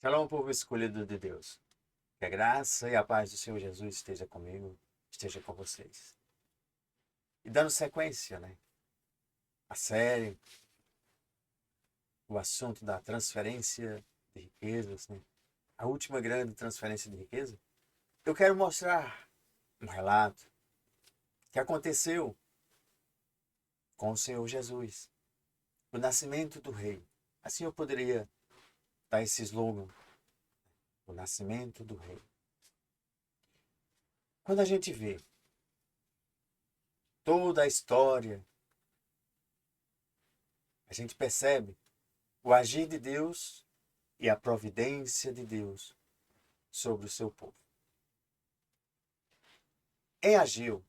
Shalom, povo escolhido de Deus. Que a graça e a paz do Senhor Jesus esteja comigo, esteja com vocês. E dando sequência, a série, o assunto da transferência de riquezas, a última grande transferência de riqueza, eu quero mostrar um relato que aconteceu com o Senhor Jesus, o nascimento do rei. Assim eu poderia dar esse slogan, o nascimento do rei. Quando a gente vê toda a história, a gente percebe o agir de Deus e a providência de Deus sobre o seu povo. Em Ageu,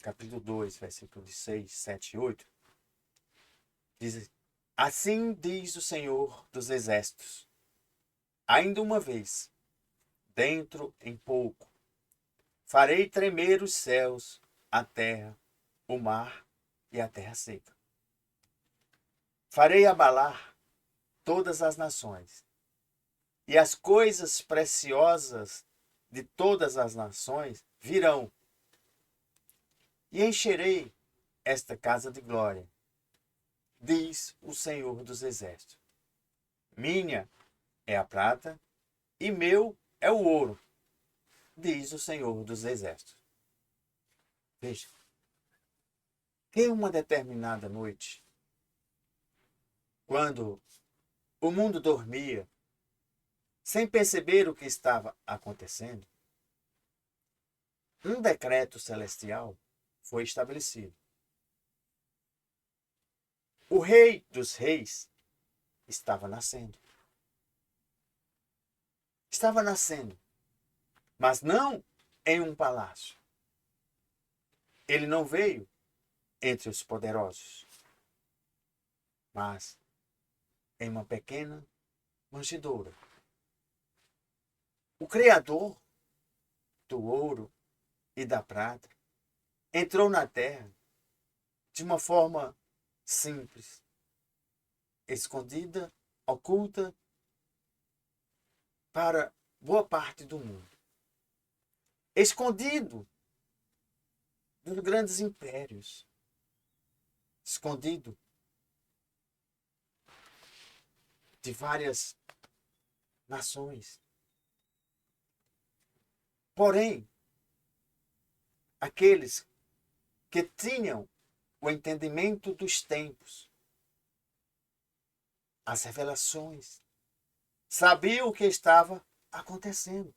capítulo 2, versículos de 6, 7 e 8, diz: Assim diz o Senhor dos Exércitos, ainda uma vez, dentro em pouco, farei tremer os céus, a terra, o mar e a terra seca. Farei abalar todas as nações, e as coisas preciosas de todas as nações virão, e encherei esta casa de glória, diz o Senhor dos Exércitos. Minha é a prata e meu é o ouro, diz o Senhor dos Exércitos. Veja, que uma determinada noite, quando o mundo dormia, sem perceber o que estava acontecendo, um decreto celestial foi estabelecido. O Rei dos Reis estava nascendo. Estava nascendo, mas não em um palácio. Ele não veio entre os poderosos, mas em uma pequena manjedoura. O Criador do ouro e da prata entrou na terra de uma forma simples, escondida, oculta para boa parte do mundo. Escondido dos grandes impérios. Escondido de várias nações. Porém, aqueles que tinham o entendimento dos tempos, as revelações, sabiam o que estava acontecendo.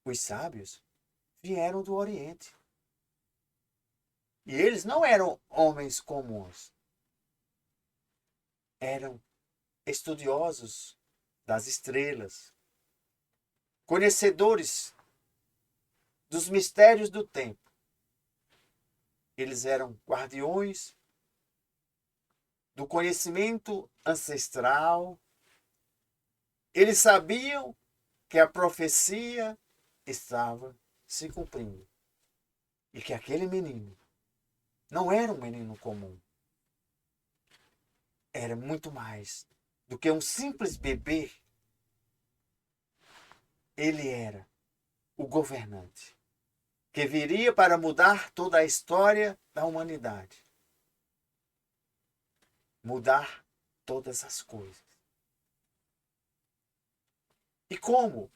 Os sábios vieram do Oriente. E eles não eram homens comuns. Eram estudiosos das estrelas, conhecedores dos mistérios do tempo. Eles eram guardiões do conhecimento ancestral. Eles sabiam que a profecia estava se cumprindo. E que aquele menino não era um menino comum. Era muito mais do que um simples bebê. Ele era o governante que viria para mudar toda a história da humanidade. Mudar todas as coisas. E como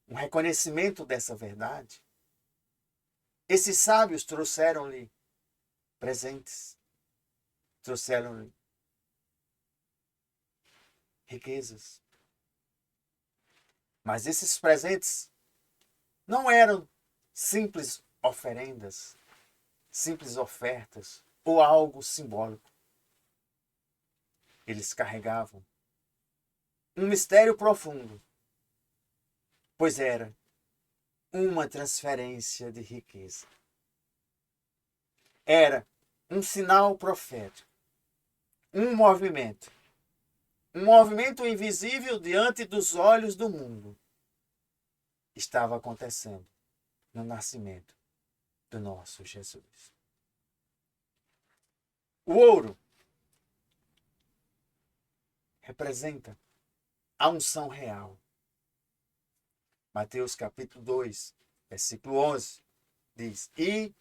um reconhecimento dessa verdade, esses sábios trouxeram-lhe presentes, trouxeram-lhe riquezas. Mas esses presentes não eram simples oferendas, simples ofertas ou algo simbólico. Eles carregavam um mistério profundo, pois era uma transferência de riqueza. Era um sinal profético, um movimento invisível diante dos olhos do mundo, estava acontecendo no nascimento do nosso Jesus. O ouro representa a unção real. Mateus capítulo 2, versículo 11, diz: E,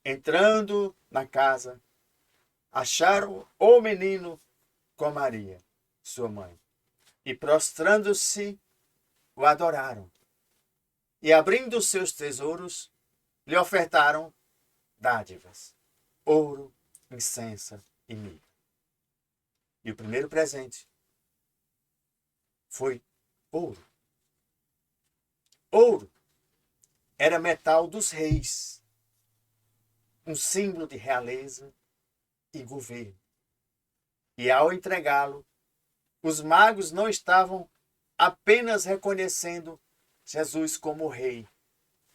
entrando na casa, acharam o menino com Maria, sua mãe, e prostrando-se, o adoraram. E abrindo seus tesouros, lhe ofertaram dádivas, ouro, incenso e mirra. E o primeiro presente foi ouro. Ouro era metal dos reis, um símbolo de realeza e governo. E ao entregá-lo, os magos não estavam apenas reconhecendo Jesus como rei,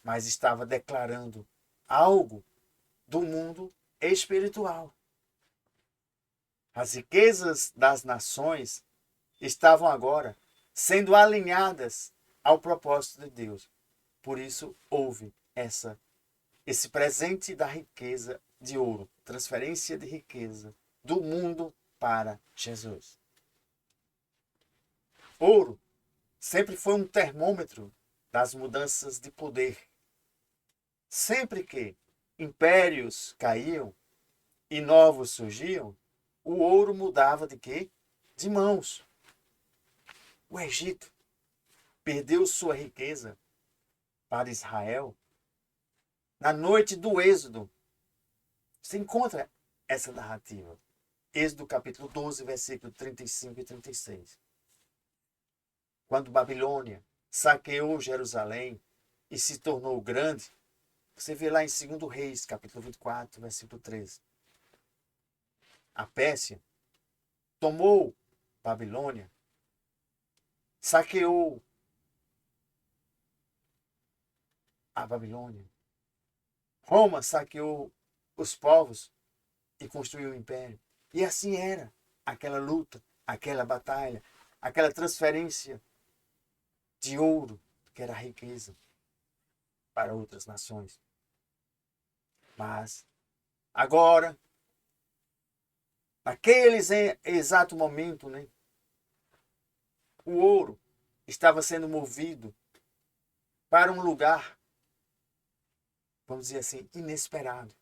mas estava declarando algo do mundo espiritual. As riquezas das nações estavam agora sendo alinhadas ao propósito de Deus. Por isso houve esse presente da riqueza de ouro, transferência de riqueza do mundo para Jesus. Ouro sempre foi um termômetro das mudanças de poder. Sempre que impérios caíam e novos surgiam, o ouro mudava de quê? De mãos. O Egito perdeu sua riqueza para Israel na noite do Êxodo. Você encontra essa narrativa. Êxodo capítulo 12, versículo 35 e 36. Quando Babilônia saqueou Jerusalém e se tornou grande, você vê lá em 2 Reis, capítulo 24, versículo 13. A Pérsia tomou Babilônia, saqueou a Babilônia. Roma saqueou os povos e construiu o império. E assim era aquela luta, aquela batalha, aquela transferência de ouro, que era a riqueza, para outras nações. Mas agora, naquele exato momento, né, o ouro estava sendo movido para um lugar, vamos dizer assim, inesperado.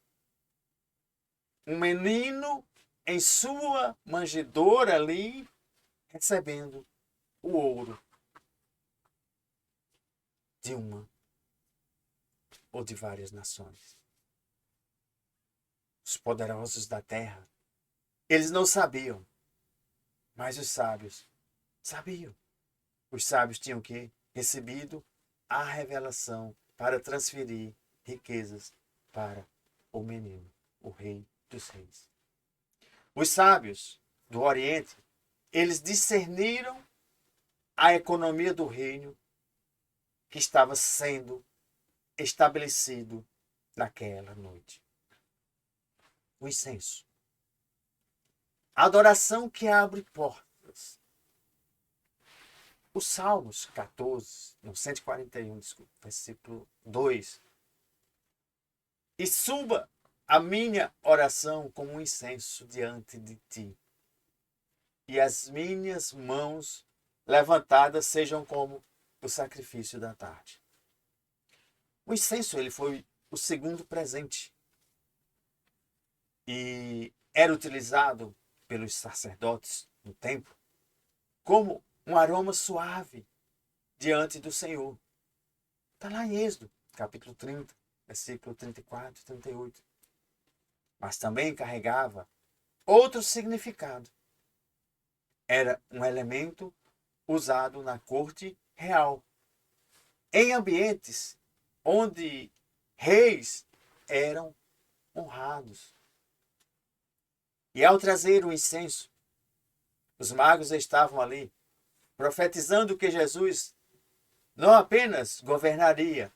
Um menino em sua manjedoura ali, recebendo o ouro de uma ou de várias nações. Os poderosos da terra, eles não sabiam, mas os sábios sabiam. Os sábios tinham que recebido a revelação para transferir riquezas para o menino, o rei dos reis. Os sábios do Oriente, eles discerniram a economia do reino que estava sendo estabelecido naquela noite. O incenso. A adoração que abre portas. Os Salmos 14, no 141, desculpa, versículo 2. E suba a minha oração como um incenso diante de ti, e as minhas mãos levantadas sejam como o sacrifício da tarde. O incenso, ele foi o segundo presente e era utilizado pelos sacerdotes no templo como um aroma suave diante do Senhor. Está lá em Êxodo, capítulo 30, versículo 34 e 38. Mas também carregava outro significado. Era um elemento usado na corte real, em ambientes onde reis eram honrados. E ao trazer o incenso, os magos estavam ali, profetizando que Jesus não apenas governaria,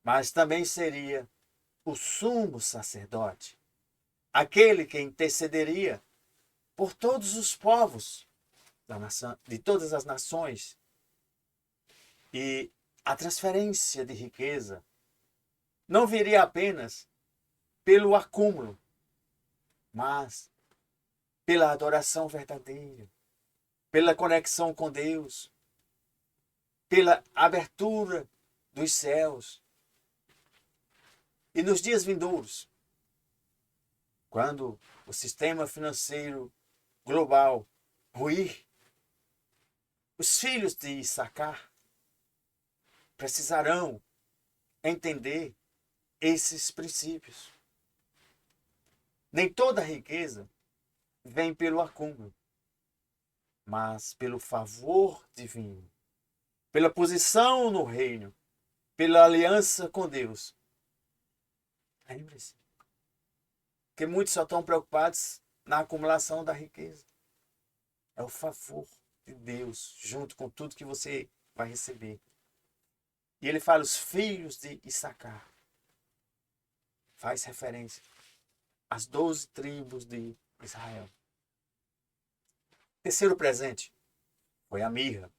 mas também seria o sumo sacerdote, aquele que intercederia por todos os povos da nação, de todas as nações. E a transferência de riqueza não viria apenas pelo acúmulo, mas pela adoração verdadeira, pela conexão com Deus, pela abertura dos céus. E nos dias vindouros, quando o sistema financeiro global ruir, os filhos de Issacar precisarão entender esses princípios. Nem toda riqueza vem pelo acúmulo, mas pelo favor divino, pela posição no reino, pela aliança com Deus. Lembre-se que muitos só estão preocupados na acumulação da riqueza. É o favor de Deus junto com tudo que você vai receber. E ele fala os filhos de Issacar. Faz referência às 12 tribos de Israel. Terceiro presente foi a mirra.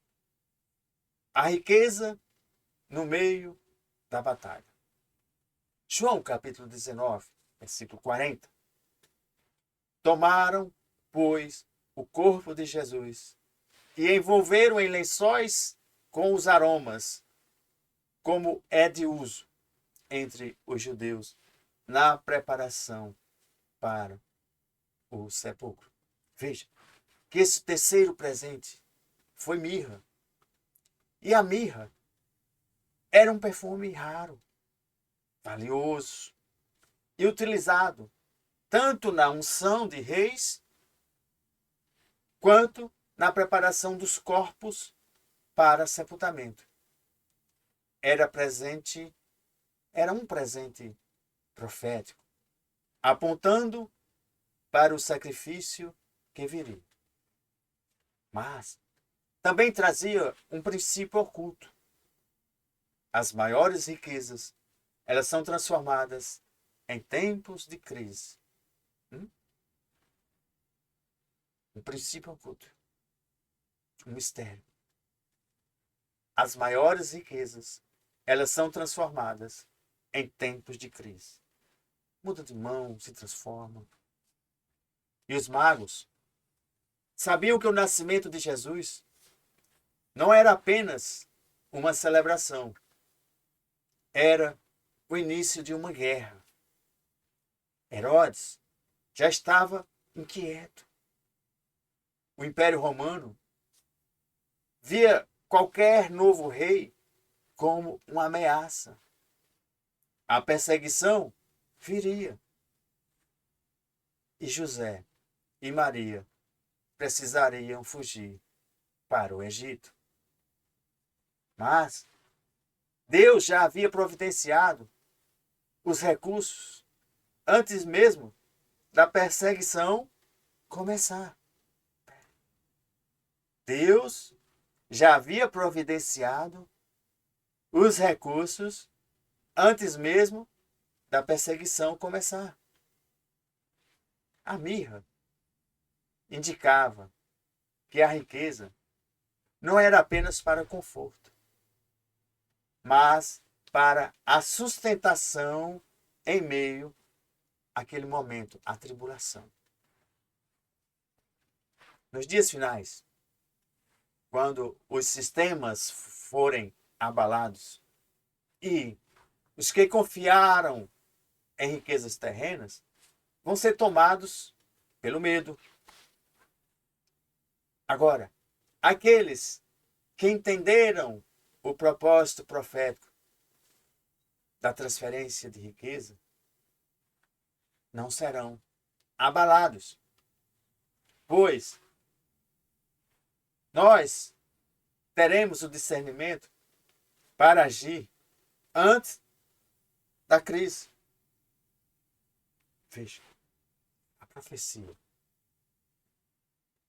A riqueza no meio da batalha. João capítulo 19, versículo 40. Tomaram, pois, o corpo de Jesus e envolveram em lençóis com os aromas, como é de uso entre os judeus na preparação para o sepulcro. Veja que esse terceiro presente foi mirra. E a mirra era um perfume raro, valioso e utilizado tanto na unção de reis quanto na preparação dos corpos para sepultamento. Era um presente profético, apontando para o sacrifício que viria. Mas também trazia um princípio oculto. As maiores riquezas, elas são transformadas em tempos de crise. Um princípio oculto. Um mistério. As maiores riquezas, elas são transformadas em tempos de crise. Muda de mão, se transforma. E os magos sabiam que o nascimento de Jesus não era apenas uma celebração. Era o início de uma guerra. Herodes já estava inquieto. O Império Romano via qualquer novo rei como uma ameaça. A perseguição viria. E José e Maria precisariam fugir para o Egito. Mas Deus já havia providenciado os recursos antes mesmo da perseguição começar. Deus já havia providenciado os recursos antes mesmo da perseguição começar. A mirra indicava que a riqueza não era apenas para conforto, mas para a sustentação em meio àquele momento, à tribulação. Nos dias finais, quando os sistemas forem abalados e os que confiaram em riquezas terrenas vão ser tomados pelo medo. Agora, aqueles que entenderam o propósito profético da transferência de riqueza não serão abalados, pois nós teremos o discernimento para agir antes da crise. Veja, a profecia,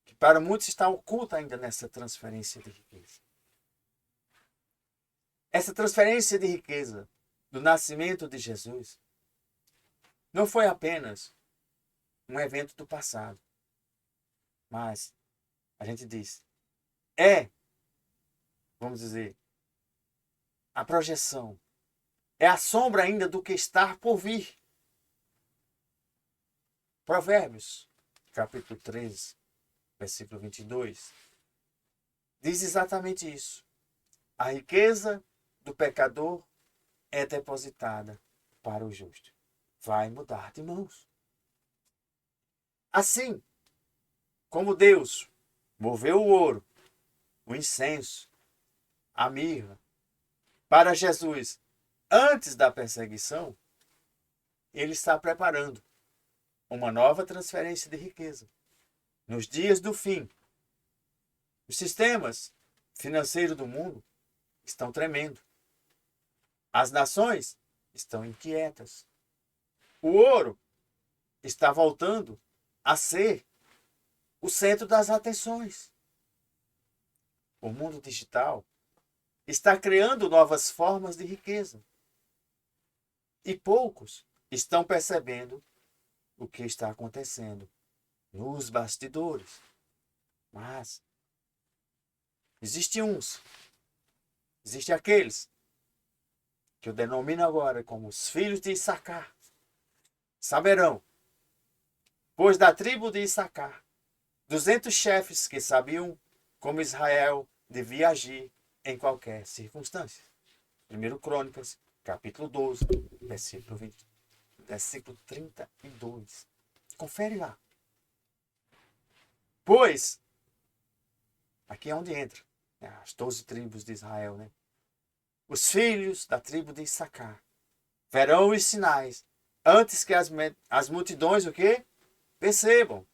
que para muitos está oculta ainda nessa transferência de riqueza. Essa transferência de riqueza do nascimento de Jesus não foi apenas um evento do passado, mas a gente diz, vamos dizer, a projeção, é a sombra ainda do que está por vir. Provérbios, capítulo 13, versículo 22. diz exatamente isso. A riqueza do pecador é depositada para o justo. Vai mudar de mãos. Assim como Deus moveu o ouro, o incenso, a mirra para Jesus antes da perseguição, ele está preparando uma nova transferência de riqueza. Nos dias do fim, os sistemas financeiros do mundo estão tremendo. As nações estão inquietas. O ouro está voltando a ser o centro das atenções. O mundo digital está criando novas formas de riqueza. E poucos estão percebendo o que está acontecendo nos bastidores. Mas existem aqueles que eu denomino agora como os filhos de Issacar. Saberão, pois da tribo de Issacar, 200 chefes que sabiam como Israel devia agir em qualquer circunstância. 1 Crônicas, capítulo 12, versículo 32. Confere lá. Pois, aqui é onde entra, né, as 12 tribos de Israel, né? Os filhos da tribo de Issacar verão os sinais antes que as multidões o quê? Percebam.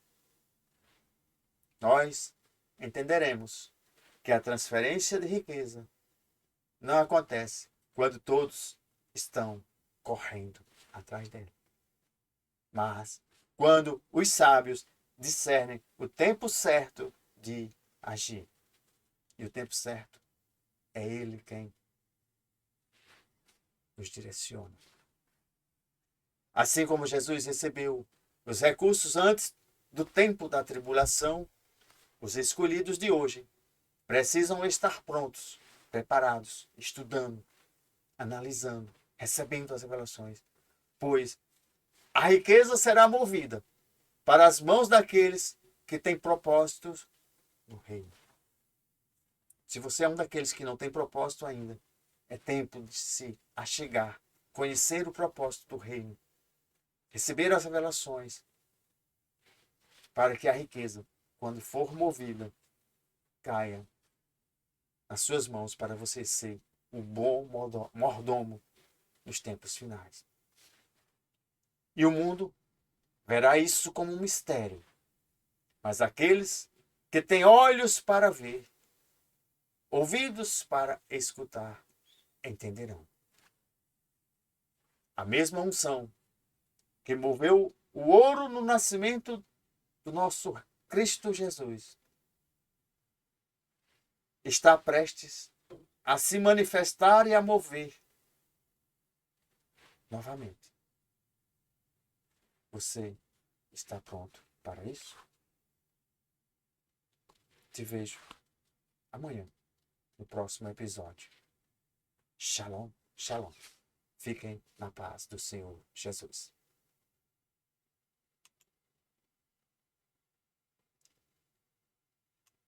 Nós entenderemos que a transferência de riqueza não acontece quando todos estão correndo atrás dele. Mas quando os sábios discernem o tempo certo de agir. E o tempo certo é ele quem nos direciona. Assim como Jesus recebeu os recursos antes do tempo da tribulação, os escolhidos de hoje precisam estar prontos, preparados, estudando, analisando, recebendo as revelações, pois a riqueza será movida para as mãos daqueles que têm propósitos no reino. Se você é um daqueles que não tem propósito ainda, é tempo de se achegar, conhecer o propósito do reino, receber as revelações, para que a riqueza, quando for movida, caia nas suas mãos para você ser o bom mordomo nos tempos finais. E o mundo verá isso como um mistério, mas aqueles que têm olhos para ver, ouvidos para escutar, entenderão. A mesma unção que moveu o ouro no nascimento do nosso Cristo Jesus está prestes a se manifestar e a mover novamente. Você está pronto para isso? Te vejo amanhã, no próximo episódio. Shalom, shalom. Fiquem na paz do Senhor Jesus.